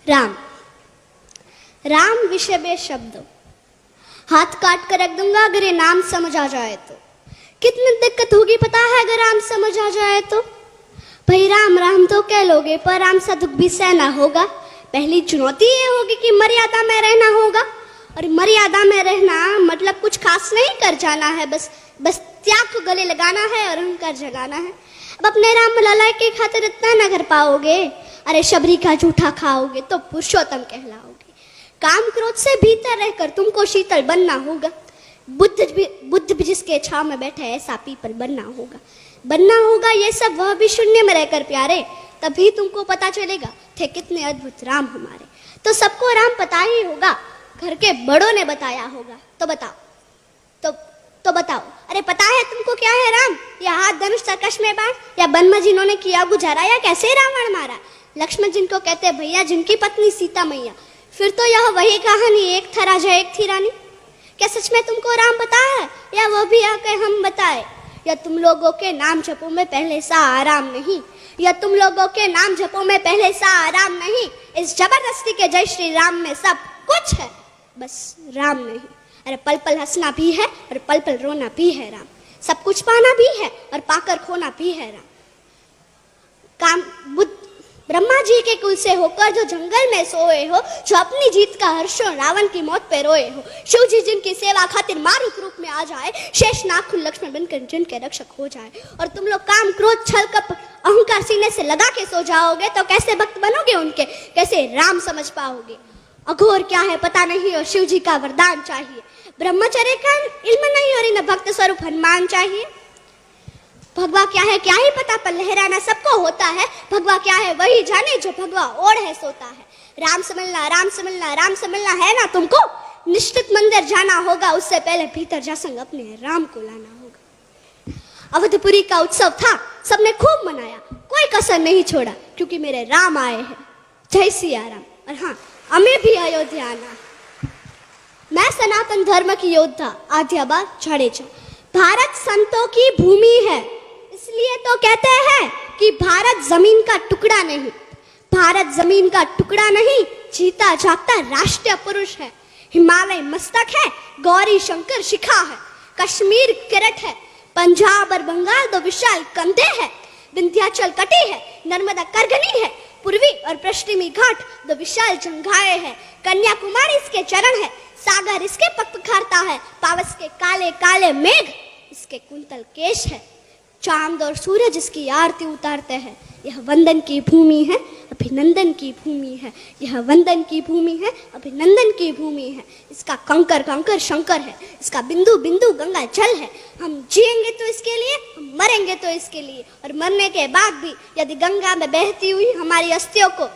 राम। राम विषय में शब्द हाथ काट कर रख दूंगा अगर ये नाम समझ आ जाए तो। कितनी दिक्कत होगी पता है अगर राम समझ आ जाए तो। भाई राम राम तो कह लोगे पर राम सा दुख भी सहना होगा। पहली चुनौती ये होगी कि मर्यादा में रहना होगा। और मर्यादा में रहना मतलब कुछ खास नहीं कर जाना है, बस त्याग को गले लगाना है और अहंकार जगाना है। अब अपने राम लला के खातिर इतना न कर पाओगे, अरे शबरी का जूठा खाओगे तो पुरुषोत्तम कहलाओगे। काम क्रोध से भीतर रहकर तुमको शीतल बनना होगा। बुद्ध भी जिसके छाव में बैठे ऐसा पीपल बनना होगा। ये सब वह भी शून्य में रहकर प्यारे, तभी तुमको पता चलेगा थे कितने अद्भुत राम हमारे। तो सबको राम पता ही होगा, घर के बड़ों ने बताया होगा। तो बताओ अरे पता है तुमको क्या है राम? या हाथ धनुष सरकश में बाण, या वन में जिन्होंने किया गुजारा, या कैसे रावण मारा? लक्ष्मण जिनको कहते भैया, जिनकी पत्नी सीता मैया। फिर तो यह वही कहानी, एक था राजा एक थी रानी। क्या सच में तुमको राम पता है, या वह भी आके हम बताए? या तुम लोगों के नाम जपो में पहले सा आराम नहीं, या तुम लोगों के नाम जपो में पहले सा आराम नहीं। इस जबरदस्ती के जय श्री राम में सब कुछ है, बस राम नहीं। अरे पल पल हंसना भी है और पल पल रोना भी है राम। सब कुछ पाना भी है और पाकर खोना भी है राम। ब्रह्मा जी के कुल से होकर जो जंगल में सोए हो, जो अपनी जीत का हर्षो रावण की मौत पे रोए हो, शिव जी जिनकी सेवा खातिर मारुत रूप में आ जाए, शेष नाग लक्ष्मण बनकर जिनके रक्षक हो जाए, और तुम लोग काम क्रोध छल कप अहंकार सीने से लगा के सो जाओगे, तो कैसे भक्त बनोगे उनके, कैसे राम समझ पाओगे? अघोर क्या है पता नहीं और शिव जी का वरदान चाहिए। ब्रह्मचर्य का इल्म नहीं और इन भक्त स्वरूप हनुमान चाहिए। भगवा क्या है क्या ही पता, पर लहराना सबको होता है। भगवा क्या है वही जाने जो भगवा ओढ़ है सोता है। राम से मिलना है ना तुमको? निश्चित मंदिर जाना होगा, उससे पहले भीतर जा संग अपने राम को लाना होगा। अवधपुरी का उत्सव था, सबने खूब मनाया, कोई कसर नहीं छोड़ा, क्योंकि मेरे राम आए हैं। जय सिया राम। और हाँ, हमें भी अयोध्या आना। मैं सनातन धर्म की योद्धा आद्याबा जडेजा। भारत संतों की भूमि है, इसलिए तो कहते हैं कि भारत जमीन का टुकड़ा नहीं। भारत जमीन का टुकड़ा नहीं, जीता जागता राष्ट्रीय पुरुष है। हिमालय मस्तक है, गौरी शंकर शिखा है, कश्मीर किरट है, पंजाब और बंगाल दो विशाल कंधे हैं, विंध्याचल कटी है, नर्मदा करगनी है, पूर्वी और पश्चिमी घाट दो विशाल जंघाएं हैं, कन्याकुमारी इसके चरण है, सागर इसके पग पखारता है, पावस के काले काले मेघ इसके कुंतल केश है, चांद और सूरज इसकी आरती उतारते हैं। यह वंदन की भूमि है, अभिनंदन की भूमि है। यह वंदन की भूमि है, अभिनंदन की भूमि है। इसका कंकर कंकर शंकर है, इसका बिंदु बिंदु गंगा जल है। हम जिएंगे तो इसके लिए, हम मरेंगे तो इसके लिए, और मरने के बाद भी यदि गंगा में बहती हुई हमारी अस्थियों को